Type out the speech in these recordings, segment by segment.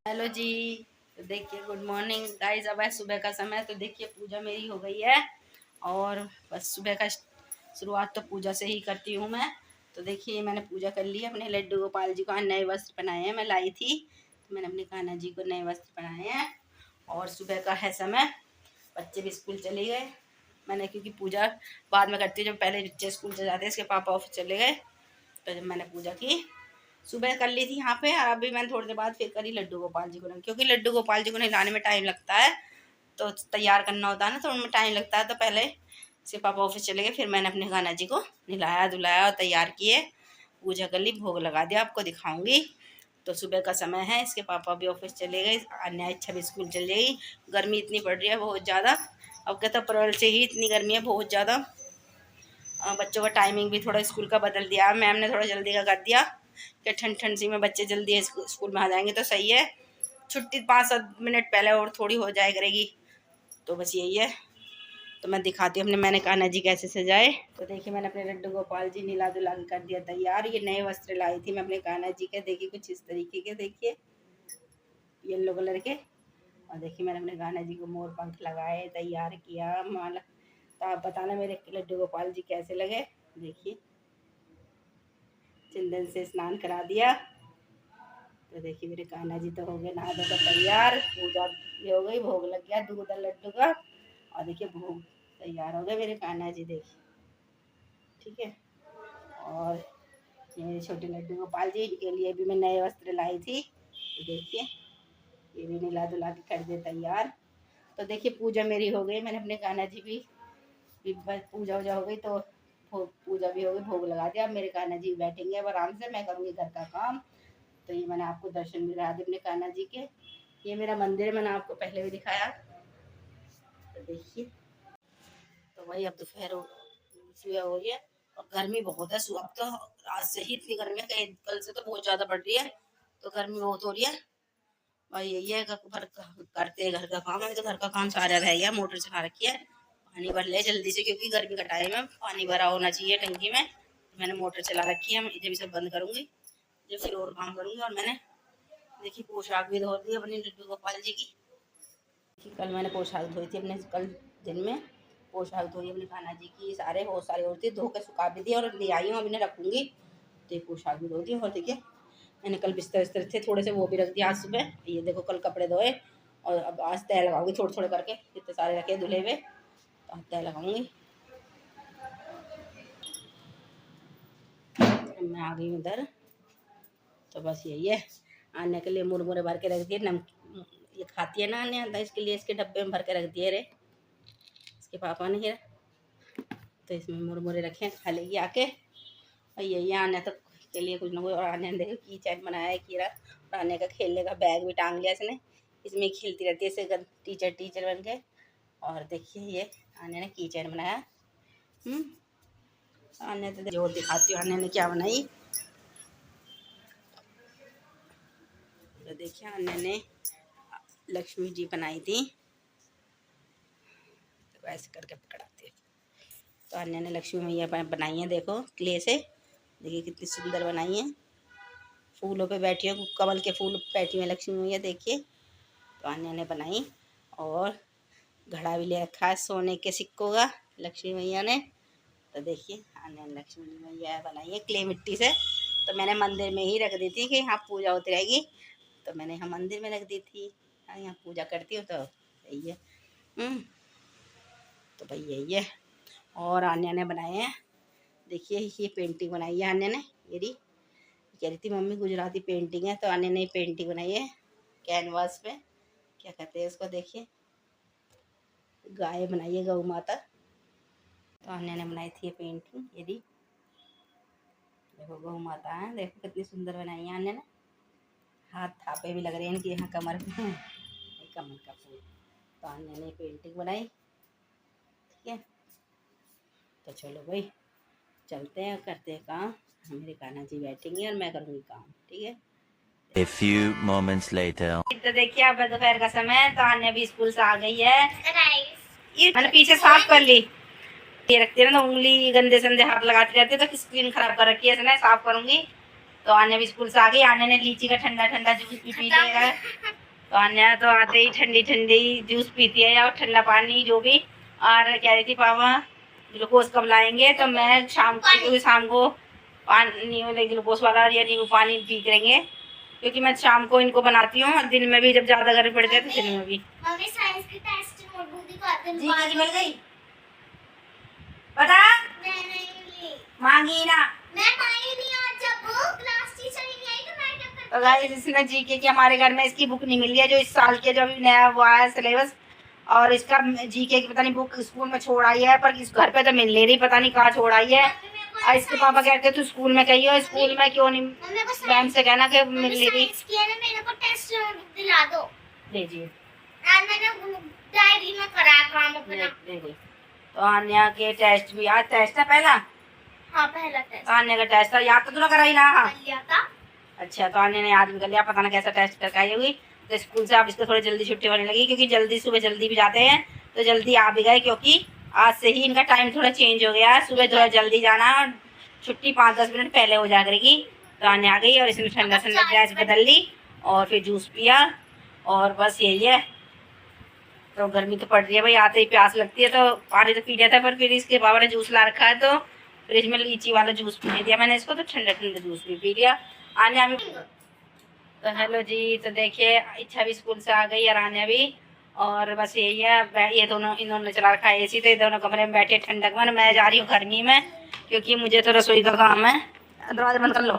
Hello जी। तो देखिए, good morning guys. अब है सुबह का समय। तो देखिए, पूजा मेरी हो गई है और बस सुबह का शुरुआत तो पूजा से ही करती हूँ मैं। तो देखिए, मैंने पूजा कर ली। अपने लड्डू गोपाल जी को आज नए वस्त्र पहनाए हैं। मैं लाई थी तो मैंने अपने कान्हा जी को नए वस्त्र पहनाए हैं। और सुबह का है समय, बच्चे भी स्कूल चले गए। मैंने क्योंकि पूजा बाद में करती हूँ, जब पहले बच्चे स्कूल चले जाते हैं, इसके पापा ऑफिस चले गए। तो जब मैंने पूजा की, सुबह कर ली थी यहाँ पे, और अभी मैंने थोड़ी देर बाद फिर करी लड्डू गोपाल जी को, क्योंकि लड्डू गोपाल जी को नहलाने में टाइम लगता है। तो तैयार करना होता है ना, तो उनमें टाइम लगता है। तो पहले से पापा ऑफिस चले गए, फिर मैंने अपने कान्हा जी को नहलाया धुलाया और तैयार किए, पूजा कर ली, भोग लगा दिया। आपको दिखाऊंगी। तो सुबह का समय है, इसके पापा भी ऑफिस चले गए, अन्य इच्छा भी स्कूल चले गई। गर्मी इतनी पड़ रही है बहुत ज़्यादा। अब कहता अप्रैल से ही इतनी गर्मी है बहुत ज़्यादा। बच्चों का टाइमिंग भी थोड़ा स्कूल का बदल दिया, मैम ने थोड़ा जल्दी का कर दिया कि ठंड ठंड सी में बच्चे जल्दी स्कूल में आ जाएंगे तो सही है। छुट्टी 5-7 मिनट पहले और थोड़ी हो जाया करेगी। तो बस यही है। तो मैं दिखाती हूँ अपने मैंने कान्हा जी कैसे सजाए। तो देखिए, मैंने अपने लड्डू गोपाल जी नीला दुला के कर दिया तैयार। ये नए वस्त्र लाई थी मैं अपने कान्हा जी के। देखिए, कुछ इस तरीके के, देखिए येलो कलर के। और देखिए, मैंने अपने कान्हा जी को मोर पंख लगाए, तैयार किया, माला। तो आप बताना मेरे लड्डू गोपाल जी कैसे लगे। देखिए, चंदन से स्नान करा दिया। तो देखिए, मेरे कान्हा जी तो हो गए नहा धोकर तैयार। पूजा भी हो गई, भोग लग गया दूध और लड्डू का। और देखिए, भोग तैयार हो गए मेरे कान्हा जी, देखिए। ठीक है। और ये मेरे छोटे लड्डू गोपाल जी, इनके लिए भी मैं नए वस्त्र लाई थी। तो देखिए, ये भी नीला धुला के कर दिए तैयार। तो देखिए, पूजा मेरी हो गई। मैंने अपने कान्हा जी भी बस पूजा वूजा हो गई, तो पूजा भी हो गई, भोग लगा दिया। अब मेरे कान्हा जी बैठेंगे अब आराम से, मैं करूँगी घर का काम। तो ये मैंने आपको दर्शन भी करा दिए अपने कान्हा जी के। ये मेरा मंदिर है, मैंने आपको पहले भी दिखाया। तो देखिए, तो वही अब दोपहर सुबह हो रही है और गर्मी बहुत है। सुबह तो आज से ही इतनी गर्मी है, कल से तो बहुत ज़्यादा बढ़ रही है। तो गर्मी बहुत हो रही है। और यही है, करते हैं घर का काम। अभी तो घर का काम सारा रह गया, मोटर चला रखी है, पानी भर ले जल्दी से, क्योंकि गर्मी का टाइम है, पानी भरा होना चाहिए टंकी में। तो मैंने मोटर चला रखी है, इसे भी सब बंद करूँगी, जो फिर और काम करूँगी। और मैंने देखिए पोशाक भी धो दी अपनी लड्डू गोपाल जी की। कल मैंने पोशाक धोई थी अपने, कल दिन में पोशाक धोई अपने कान्हा जी की, सारे बहुत सारे औरतें धो के सुखा भी दी और ले आई हूँ, अभी ने रखूँगी। तो ये पोशाक भी धो दी। और देखिए, मैंने कल बिस्तर विस्तर थे थोड़े से, वो भी रख दिया आज सुबह। ये देखो, कल कपड़े धोए और अब आज तय लगाऊंगी थोड़े थोड़े करके, इतने सारे रखे धुले हुए, तो आज तय लगाऊंगी। मैं आ गई उधर। तो बस यही है, आने के लिए मुरमुरे भर के रख दिए। ये खाती है ना आने आता, इसके लिए इसके डब्बे में भर के रख दिए रे, इसके पापा ने है। तो इसमें मुरमुरे रखे हैं, खा लेगी आके। और यही आने तक के लिए कुछ ना कुछ। और आने देखो की चैन बनाया है कीड़ा। और आने का खेलने का बैग भी टांग लिया इसने, इसमें खेलती रहती है इसे, टीचर टीचर बन के। और देखिए, ये आने ने की चैन बनाया। आने तो जोर दिखाती हूँ आने ने क्या बनाई। तो देखिए, आने ने लक्ष्मी जी बनाई थी। तो ऐसे करके पकड़ाती है। तो अन्य ने लक्ष्मी मैया बनाई है, देखो क्ले से। देखिए कितनी सुंदर बनाई है, फूलों पे बैठी है, कमल के फूल पे बैठी है लक्ष्मी मैया, देखिए। तो अन्य ने बनाई। और घड़ा भी ले रखा है सोने के सिक्कों का लक्ष्मी मैया ने। तो देखिए, अन्य ने लक्ष्मी मैया बनाई है क्ले मिट्टी से। तो मैंने मंदिर में ही रख दी थी कि यहाँ पूजा होती रहेगी। तो मैंने यहाँ मंदिर में रख दी थी, यहाँ पूजा करती हूँ। तो यही है। तो भाई यही है। और आन्या ने बनाए हैं, देखिए ये पेंटिंग बनाई है आन्या ने। मेरी कह रही थी मम्मी गुजराती पेंटिंग है, तो आन्या ने पेंटिंग बनाई है कैनवास पे, क्या कहते हैं उसको, देखिए गाय बनाई है, गौ माता। तो आन्या ने बनाई थी ये पेंटिंग। यदि देखो गौ माता है, देखो कितनी सुंदर बनाई है आन्या ने। हाथ थापे भी लग रहे हैं इनकी यहाँ कमर में, कमर का फूल। तो आन्या ने पेंटिंग बनाई। ठीक है। तो चलो भाई, चलते हैं, करते हैं काम। मेरे कान्हा जी बैठेंगे और मैं करूँगी काम। ठीक है। A few moments later. तो देखिए, अब दोपहर का समय है, तो आन्या भी स्कूल से आ गई है। ये मैंने पीछे साफ कर ली, ये रखती है ना, तो उंगली गंदे संदे हाथ लगाती रहती है, तो स्क्रीन खराब कर रखी है इसने, साफ करूंगी। तो आन्या भी स्कूल से आ गई। आन्या ने लीची का ठंडा ठंडा जूस भी पी लिया है। तो अन्या तो आते ही ठंडी ठंडी जूस पीती है और ठंडा पानी जो भी। और कह रही थी पापा ग्लूकोज कब लाएंगे, तो मैं शाम को पानी वाले ग्लूकोज वाला या नींबू पानी पी करेंगे, क्योंकि मैं शाम को इनको बनाती हूँ और दिन में भी जब ज्यादा गर्मी पड़ती है तो दिन में भी। मम्मी साइंस की टेस्ट नोटबुक दिखाते हैं। जी मिल गई पता नहीं मांगी ना। मैं मांगी नहीं आज, जब वो क्लास टीचर ही नहीं आई तो मैं क्या करती। तो गाइस इसने जीके की हमारे घर में इसकी बुक नहीं मिल रही है, जो इस साल के जो अभी नया हुआ है सिलेबस, और इसका जीके की पता नहीं बुक स्कूल में छोड़ आई है, पर इस घर पे तो मिल नहीं रही, पता नहीं कहाँ छोड़ आई है। और इसके पापा कहते तू स्कूल में कही हो, स्कूल में क्यों नहीं, मैम से कहना कि मिल नहीं रही। मेरे को टेस्ट नोटबुक दिला दो। लीजिए आज मैंने डायरी में करा काम अपना। दे तो आन्या के टेस्ट भी, आज टेस्ट है पहला। हाँ पहला टेस्ट आन्या का टेस्ट था, याद तो तूने कराई ना। कर लिया था। अच्छा तो आन्या ने याद भी कर लिया, पता ना कैसा टेस्ट करके आई होगी। तो स्कूल से आप इसको थोड़ी जल्दी छुट्टी होने लगी, क्योंकि जल्दी सुबह जल्दी भी जाते हैं, तो जल्दी आ भी गए, क्योंकि आज से ही इनका टाइम थोड़ा चेंज हो गया है, सुबह थोड़ा जल्दी जाना और छुट्टी 5-10 मिनट पहले हो जा करेगी। तो आन्या आ गई और इसने ठंडा ठंडा ड्रेस बदल ली और फिर जूस पिया, और बस यही है। तो गर्मी तो पड़ रही है भाई, आते ही प्यास लगती है, तो पानी तो पी लिया था, पर फिर इसके पापा ने जूस ला रखा है, तो फ्रिज में लीची वाला जूस पी दिया मैंने इसको, तो ठंडा ठंडा जूस भी पी लिया। आन्या भी तो हेलो जी, तो देखिए इच्छा भी स्कूल से आ गई और आन्या भी, और बस यही है। ये दोनों इन्होंने चला रखा है एसी, तो ये दोनों कमरे में बैठे ठंडक में, मैं जा रही हूँ गर्मी में, क्योंकि मुझे तो रसोई का काम है। दरवाजा बंद कर लो।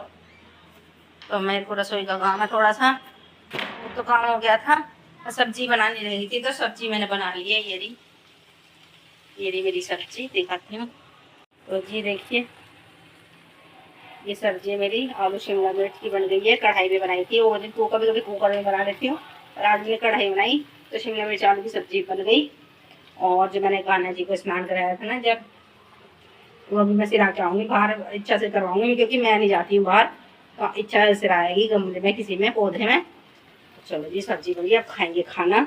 तो मेरे को रसोई का काम है थोड़ा सा, तो काम हो गया था, सब्जी बनाने लगी थी, तो सब्जी मैंने बना ली है। ये रही मेरी सब्जी, दिखाती हूँ। तो जी देखिए ये सब्जी मेरी आलू शिमला मिर्च की बन गई है, कढ़ाई में बनाई थी। वो दिन कभी कभी कुकर में बना लेती हूँ, और आज मैंने कढ़ाई बनाई, तो शिमला मिर्च आलू की सब्जी बन गई। और जो मैंने कान्हा जी को स्नान कराया था ना जब, वो अभी मैं सिरा के आऊँगी, बाहर इच्छा से करवाऊँगी, क्योंकि मैं नहीं जाती हूँ बाहर, तो इच्छा सिराएगी गमले में किसी में पौधे में। तो चलो जी सब्जी बन गई, अब खाएंगे खाना।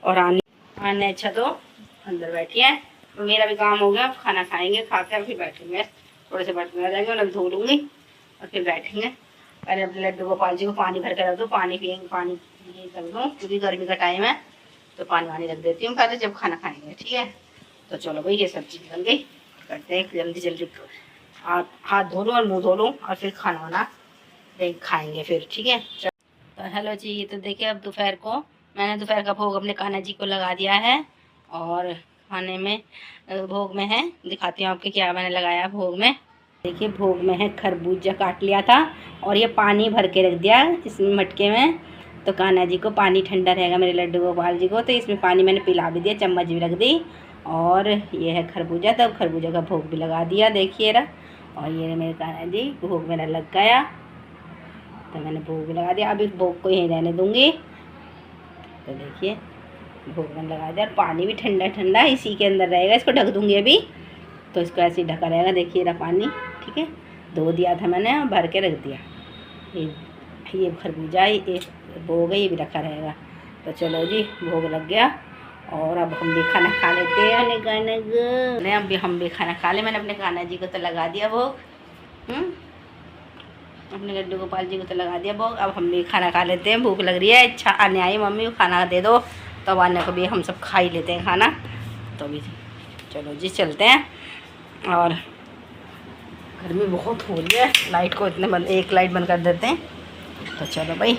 और आने अच्छा तो अंदर बैठी है, तो मेरा भी काम हो गया, अब खाना खाएंगे, खाते हैं फिर बैठेंगे, थोड़े से बर्तन रह जाएंगे, उन्हें धो लूँगी और फिर बैठेंगे। पहले अपने लड्डू गोपाल जी को पानी भर कर रख दो, पानी पियेंगे, पानी कर दो, क्योंकि गर्मी का टाइम है, तो पानी वानी रख देती हूँ पहले जब खाना खाएंगे, ठीक है। तो चलो भाई ये सब्जी बन गई, करते हैं जल्दी जल्दी, हाथ धो लूँ और मुँह धो लूँ और फिर खाना वाना खाएंगे फिर, ठीक है। तो हेलो जी, तो देखिए अब दोपहर को मैंने दोपहर का भोग अपने कान्हा जी को लगा दिया है, और खाने में भोग में है, दिखाती हूँ आपके क्या मैंने लगाया भोग में। देखिए भोग में है खरबूजा, काट लिया था और ये पानी भर के रख दिया इसमें मटके में, तो कान्हा जी को पानी ठंडा रहेगा, मेरे लड्डू गोपाल जी को, तो इसमें पानी मैंने पिला भी दिया, चम्मच भी रख दी। और ये है खरबूजा, तो खरबूजा का भोग भी लगा दिया, देखिए रहा। और ये मेरे कान्हा जी भोग मेरा लग गया, तो मैंने भोग भी लगा दिया। अब इस भोग को यहीं रहने दूंगी, तो देखिए भोग में लगा दिया, और पानी भी ठंडा ठंडा इसी के अंदर रहेगा, इसको ढक दूंगी अभी, तो इसको ऐसे ही ढका रहेगा, देखिए रहा पानी, ठीक है। धो दिया था मैंने, भर के रख दिया। ये खरबूजा ये भोग है, ये भी रखा रहेगा। तो चलो जी भोग लग गया, और अब हम भी खाना खा लेते हैं। अब भी हम भी खाना खा ले, मैंने अपने कान्हा जी को तो लगा दिया भोग, अपने लड्डू गोपाल जी को तो लगा दिया भोग। अब हम भी खाना खा लेते हैं, भूख लग रही है, इच्छा आने आई मम्मी को खाना दे दो, तो आने को भी हम सब खा ही लेते हैं खाना। तो भी चलो जी चलते हैं, और गर्मी बहुत हो रही है, लाइट को इतने बंद, एक लाइट बंद कर देते हैं। तो चलो भाई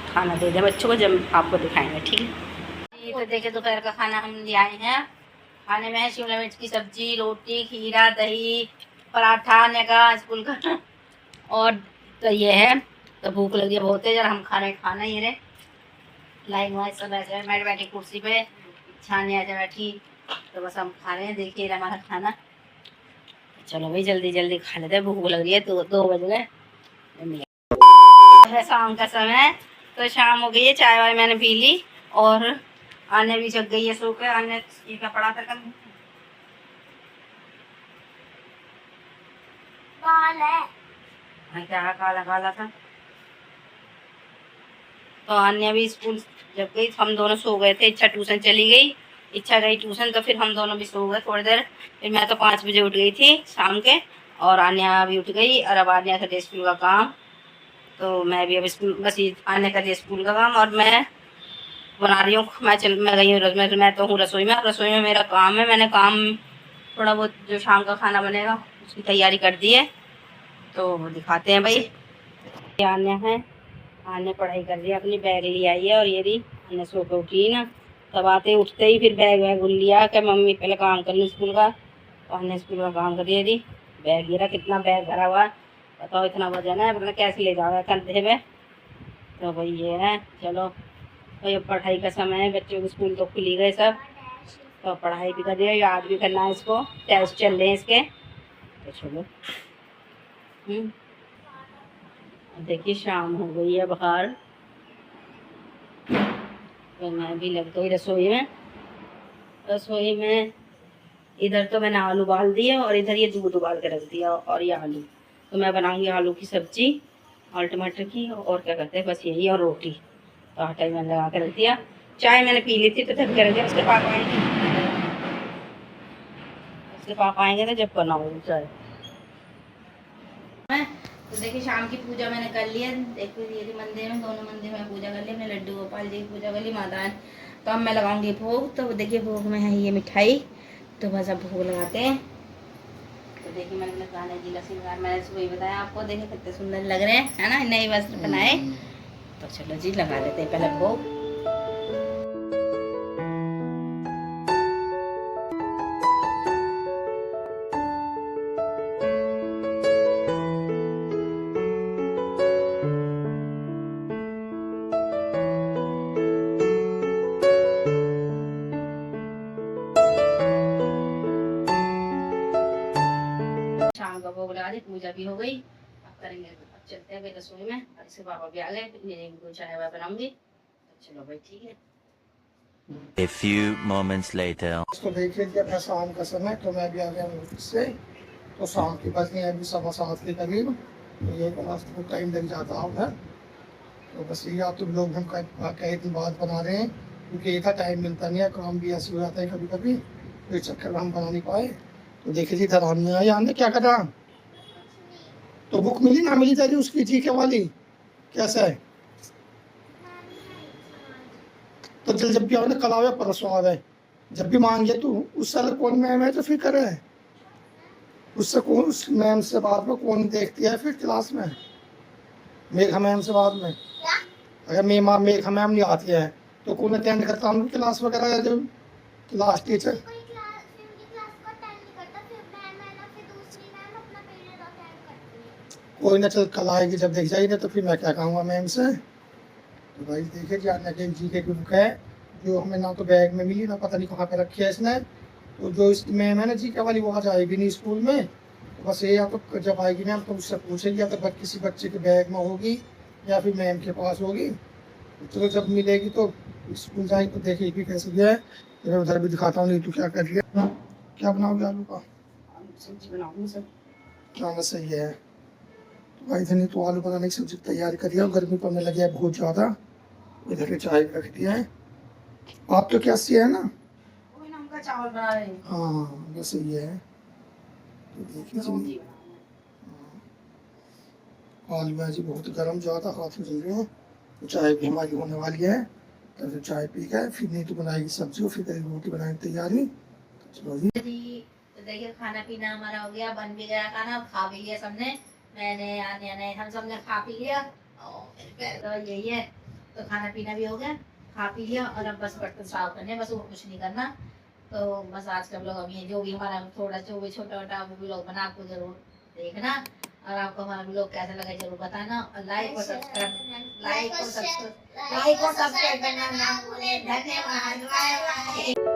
खाना दे दें बच्चों को, जब आपको दिखाएंगे, ठीक है। तो देखिए दोपहर का खाना हम ले आए हैं, खाने में है शिमला मिर्च की सब्जी, रोटी, खीरा, दही, पराठा आने का स्कूल का, और तो ये है। तो भूख लगी है बहुत है, जरा हम खाना ये रे लाइन वाइज सब ऐसे मैं बैठी कुर्सी पे, छाने ऐसे बैठी, तो बस हम खा रहे हैं, देखिए हमारा खाना। चलो भाई जल्दी जल्दी खा लेते हैं, भूख लग रही है, तो 2 बज गए है, शाम का समय, तो शाम हो गई है, चाय वाय मैंने पी ली, और आने भी जग गई है सो के, आने ये क्या पड़ा था कल, क्या काला काला था। तो अन्य भी स्कूल जब गई, हम दोनों सो गए थे, इच्छा ट्यूशन चली गई, इच्छा गई ट्यूशन, तो फिर हम दोनों भी सो गए थोड़ी देर। फिर मैं तो 5 बजे उठ गई थी शाम के, और आन्या भी उठ गई, और अब आन्या का स्कूल का काम, तो मैं भी अब स्कूल बस ये आने का लिए स्कूल का काम, और मैं बना रही हूँ। मैं गई हूँ, मैं तो हूँ रसोई में। रसोई में मेरा काम है, मैंने काम थोड़ा बहुत जो शाम का खाना बनेगा उसकी तैयारी कर दी है। तो दिखाते हैं भाई। आन्या है, आन्या पढ़ाई कर रही है अपनी, बैग ले आई है। और ये रही आन्या सो के उठी ना, तब आते उठते ही फिर बैग वैग लिया कि मम्मी पहले काम कर लूँ स्कूल का। तो आन्या स्कूल का काम कर रही है। बैग गिरा, कितना बैग भरा हुआ है बताओ, इतना वजन है, मतलब कैसे ले जाओगे कंधे में। तो भाई ये है, चलो भाई अब पढ़ाई का समय है, बच्चों के स्कूल तो खुली गए सब, तो पढ़ाई भी कर रही है, याद भी करना है इसको, टेस्ट चल रहे हैं इसके। तो चलो देखिए शाम हो गई है बाहर, तो मैं भी लग गई रसोई में। इधर तो मैंने आलू उबाल दिए और इधर ये दूध उबाल के रख दिया, और ये आलू। तो मैं बनाऊंगी आलू की सब्जी और टमाटर की, और क्या करते हैं बस यही, और रोटी। तो आटा ही मैंने लगा के रख दिया। चाय मैंने पी ली थी तो ढक के रख दिया, उसके पापा आएंगे तो जब बनाऊंगी चाय। तो देखिए शाम की पूजा मैंने कर लिया। देखो ये मंदिर में, दोनों मंदिर में पूजा कर ली, अपने लड्डू गोपाल जी की पूजा कर ली, माता। तो अब मैं लगाऊंगी भोग। तो देखिए भोग में है ये मिठाई, तो बस अब भोग लगाते हैं। तो देखिए मैंने अपने गाने जी का श्रृंगार मैंने सुबह ही बताया आपको, देखिए कितने सुंदर लग रहे हैं, है ना, नए वस्त्र बनाए। तो चलो जी लगा लेते हैं पहले भोग। शाम का भोग लगा दी, पूजा भी हो गई, अब करेंगे, अब चलते हैं भाई रसोई में। और इसके पापा भी आ गए, मेरे को चाय वाय बनाऊंगी। तो चलो भाई ठीक है। A few moments later. इसको देखिए जब है शाम का समय, तो मैं भी आ गया हूँ से। तो शाम की बज गई अभी 7:15 के करीब। तो ये रास्ते को टाइम लग जाता है उधर। तो बस ये आप तुम लोग हम कई दिन बाद बना रहे हैं, क्योंकि एक टाइम मिलता नहीं है, काम भी ऐसे हो जाता है कभी कभी, तो इस चक्कर में हम बना नहीं पाए। तो देखिए जी इधर हमने आया, हमने क्या करा। तो बुक मिली ना मिली तेरी उसकी जीके वाली, कैसा है। तो जब भी आपने कल आवे परसों आवे, जब भी मांगे तू उस साल कौन मैम है तो फिर करे, उससे कौन, उस मैम से बाद में कौन देखती है फिर क्लास में, मेघा मैम से बाद में। अगर मेघा मैम नहीं आती है तो कौन अटेंड करता हूँ क्लास वगैरह, जो क्लास टीचर। कोई ना, चल कल आएगी जब देख जाएगी ना, तो फिर मैं क्या कहूँगा मैम से। तो भाई देखिए जानना चाहिए जीके की बुक है, जो हमें ना तो बैग में मिली, ना पता नहीं कहाँ पे रखी है इसने। तो जो इस मैम है ना जीके वाली, वो आज आएगी नहीं स्कूल में। तो बस ये, या तो जब आएगी मैम तो उससे पूछेगी, या तो किसी बच्चे के बैग में होगी या फिर मैम के पास होगी। तो जब मिलेगी तो स्कूल जाएगी तो देखेगी कैसे गया है। तो मैं उधर भी दिखाता हूँ। नहीं तो क्या कर लिया, क्या बनाओगे आलू का सब्जी बनाऊंगी सर। क्या ना सही है। तो भाई इधर नहीं तो आलू बनाने की सब्जी तैयारी करी है, गर्मी पड़ने लगी है बहुत ज़्यादा। इधर के चाय रख दिया है। आप तो क्या सी है ना, नमका चावल बना रहे हैं। हाँ ये सही है। तो देखिए जी आलू है जी बहुत गर्म, ज़्यादा हाथ में चल रहे हैं। तो चाय भी हमारी होने वाली है, तो फिर चाय पी के फिर नहीं तो बनाएगी सब्जी और फिर रोटी बनाने की तैयारी। चलो जी। तो देखिए खाना पीना हमारा हो गया, बन भी गया खाना, खा भी लिया सबने, मैंने आने हम सबने खा पी लिया। तो यही है, तो खाना पीना भी हो गया, खा पी लिया, और अब बस बर्तन साफ करने, बस और कुछ नहीं करना। तो बस आज का ब्लॉग अभी जो भी हमारा थोड़ा जो भी छोटा छोटा वो ब्लॉग बना, आपको जरूर देखना, और आपको हमारा ब्लॉग कैसा लगा जरूर बताना, और लाइक और सब्सक्राइब करना ना भूलें। धन्यवाद।